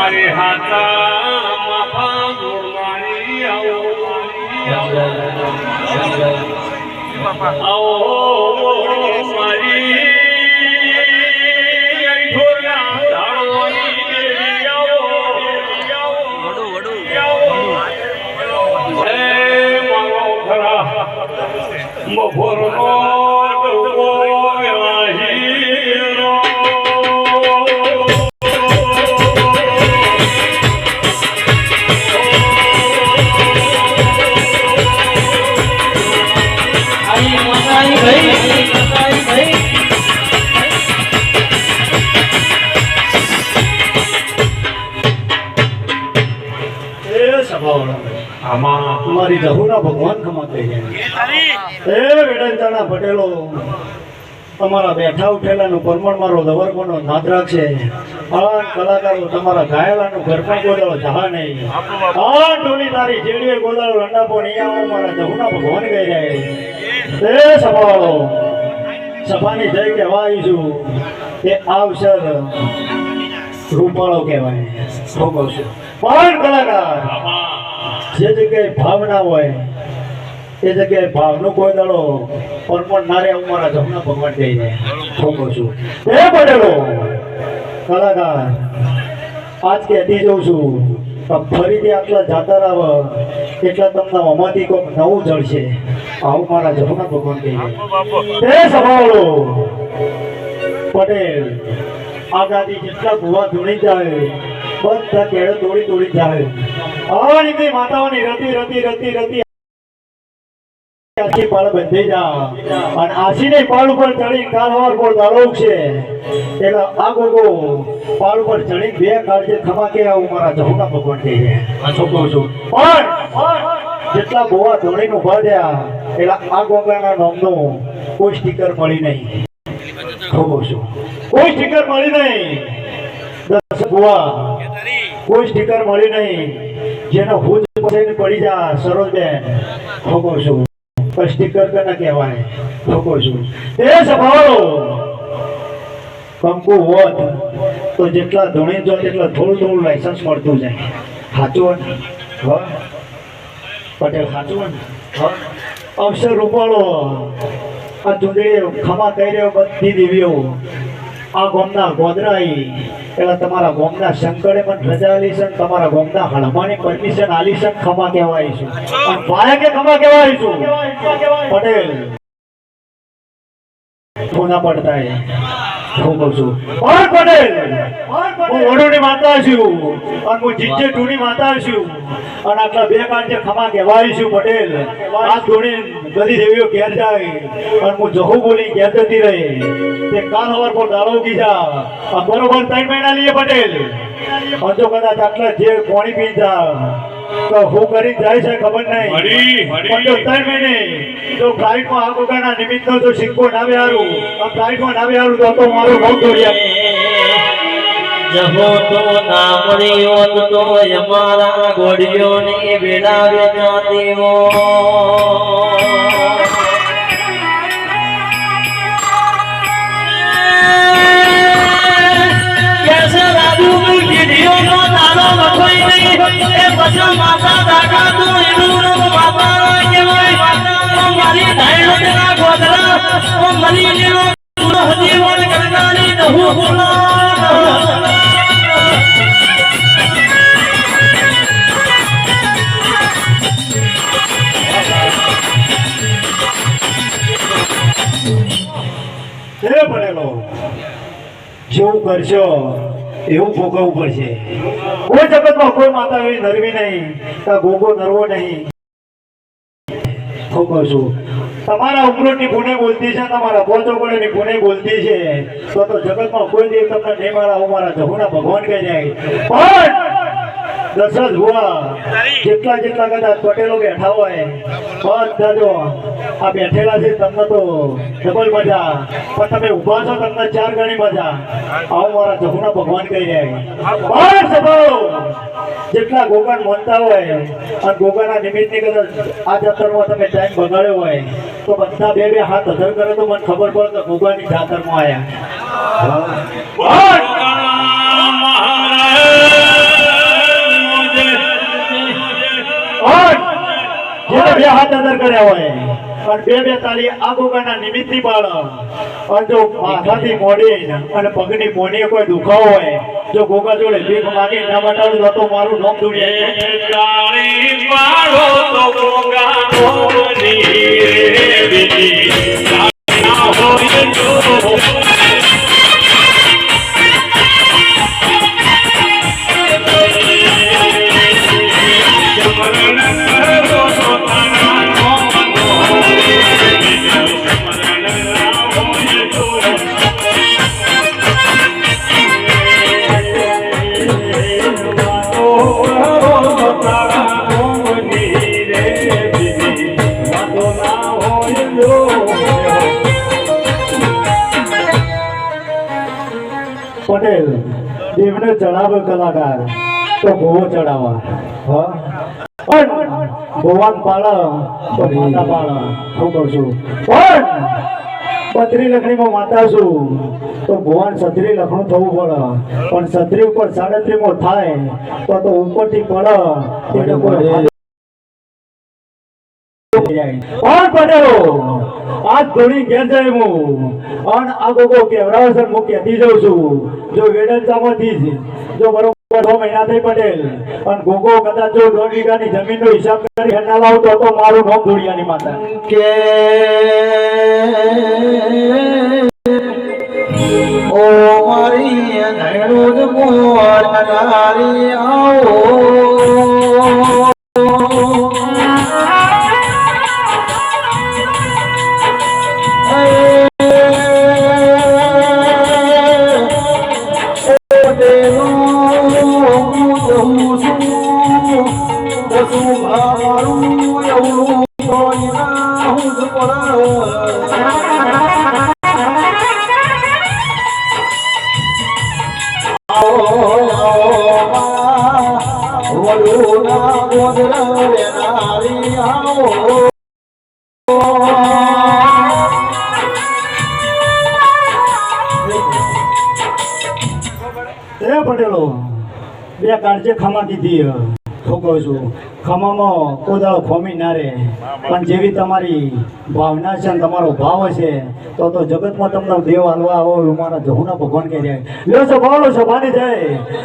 મારી હાથા માફા જોડવાની આવો મારી અમારી જહુના ભગવાન ખમા થઈ ગયા એ વેડંતાના પટેલો તમારા બેઠા ઉઠેલાનું પરમણ મારો દવરકોનો નાદરાક છે આ કલાકારો તમારા ગાયેલાનું ઘર પણ ગોદાળો જહા નહીં આ ટોલી તારી જેડીએ ગોદાળો રંડાપો નહીં આવો મારા જહુના ભગવાન ગઈ રહ્યા એ સભાવાળો સભાની જય કહેવાય છું એ અવસર રૂપાળો કહેવાય શું કહું છું પણ કલાકાર જે જગ્યાએ ભાવના હોય એ જગ્યાએ ભાવનો કોઈ દાડો પરમણ નારે અમારા જમના ભગવાન કહીને ઠોકો છું એ પડેલો કલાકાર આજ કહેતી જઉં છું ફરીથી આટલા જાતા આવે એટલા તમને આમાંથી કોઈક નવું જળશે આવું મારા જમના ભગવાન કહીને એ સંભાળો પટેલ આગાથી જેટલા ભૂવા ધૂણી જાય બધા કેળો તોડી તોડી જાય આની માતાઓની રતી રતી રતી રતી આખી પાળ બંધી જા અને આસીને પાળ ઉપર ચડી કાલ હવાર પર દાડો છે એટલે આ ગોગો પાળ ઉપર ચડી બે કાળજે ખમા કે આવું મારા જહુના ભગવાન કહે છે આ છોકરો છું પણ જેટલા ભૂવા ધોણી નું ભર્યા એટલે આ ગોગાના નામનું કોઈ સ્ટીકર મળી નહીં છોકરો છું કોઈ સ્ટીકર મળી નહીં 10 ભૂવા કોઈ સ્ટીકર મળી નહીં જેનો હુજ પડી જા સરોજબેન ઠોકો છું સ્ટીકર કને કહેવાય ઠોકો છું એ સભાળો કંકુ હોત તો જેટલા ધોણી જો એટલા થોડું થોડું લાયસન્સ મળતું જાય સાચું હ પટેલ સાચું હ અવસર રૂપાળો આ ચૂંટણી ખમા કહી રહ્યો બધી દેવીઓ આ ગોમના ગોદરાઈ એટલે તમારા ગોમના શંકરે પણ રજા આલી છે તમારા ગોમના હળમાની પરમિશન આલી છે ખમા કહેવાય છે અને ભાયા કે ખમા કહેવાય છું પટેલ સોના પડતા હું કહું છું પણ પટેલ હું વડોની માતા છું અને હું જીજે ટુની માતા છું અને આટલા બે કાંજે ખમા કહેવાય છું પટેલ આ ધોણી બધી દેવીઓ ઘેર જાય અને હું જહુ બોલી ઘેર જતી રહે તે કાલ હવાર પર દાડો કીધા બરોબર 3 મહિના લઈએ પટેલ જો કદાચ આટલા જે પાણી પી જા તો હું કરી જાય છે ખબર નહીં પણ જો 3 મહિને જો ફ્લાઇટમાં આ ગોગાના નિમિત્તનો જો સિક્કો ના વ્યારું આ ફ્લાઇટમાં ના વ્યારું તો મારું બહુ દોડ્યા જહો તો નામણીઓ તો અમારા ગોડિયોની વેડા વેચાતીઓ માતા દાદા તું એનું માતા કહેવાય મારી ધાયણો તેના ગોદરા મરી લેનો હજીવન કરનારી નહુ બોલા એ પડેલો જેવું કરશો એવું ભોગવવું પડશે કોઈ જગતમાં કોઈ માતા એવી નરવી નહીં કે ગોગો નરવો નહીં કહું છું તમારા ઉમરોની પુણે બોલતી છે તમારા પોચોકોડની પુણે બોલતી છે તો જગતમાં કોઈ દેવ તમને નહીં મારા હું મારા જહુના ભગવાન કહી જાય પણ દશરથ ભુવા જેટલા જેટલા કદાચ પટેલો બેઠા હોય બધા જો આ બેઠેલા છે તમને તો ડબલ મજા પણ તમે ઉભા છો તમને 4 ગણી મજા આવું મારા જહુના ભગવાન કહી રહ્યા પણ સભાઓ જેટલા ગોગાન માનતા હોય અને ગોગાના નિમિત્તની કદાચ આ જાતરમાં તમે ટાઈમ બગાડ્યો હોય તો બધા બે હાથ અધર કરે તો મને ખબર પડે કે ગોગાની જાતરમાં આવ્યા બે હાથ અંદર કર્યા હોય અને બે તાળી આ ગોગાના નિમિત્તથી પાડ અને જો માથાથી મોડી અને પગની મોડીએ કોઈ દુખાવો હોય જો ગોગા જોડે ભીખ માગી ના બતાડું તો મારું નામ દુનિયા તાળી પાડો તો ગોગાનો ની રે બીજી ના હોય જો પટેલ દેવને ચડાવે કલાકાર તો ભોવો ચડાવવા હા પણ ભગવાન પાળા તો માતા પાળા હું કહું છું પણ બત્રી લખણીમાં માતા છું તો ભગવાન છત્રી લખણું થવું પડે પણ છત્રી ઉપર 37 માં થાય તો ઉપરથી પડે એટલે કોઈ કોણ પટેલો આજ ધોની ઘેર જાય હું અને આ ગોગો કેવરાવ સર હું કહેતી જાઉં છું જો વેડનચામાંથી જ જો બરોબર 2 મહિના થઈ પટેલ અને ગોગો કદાચ જો 2 વીઘાની જમીનનો હિસાબ કરી હેના લાવતો તો મારું નામ ધોળિયાની માતા કે ઓ મારી નૈણું જ મોર નગારી આવો પટેલો બે કાળજે ખમા કીધી હું કહું છું ખમામાં કોદાળો ખોમી ના રહે પણ જેવી તમારી ભાવના છે ને તમારો ભાવ હશે તો જગતમાં તમને દેવ હાલવા આવો મારા જહુના ભગવાન કહે જાય લ્યો છો ભાવલો છો ભાની જાય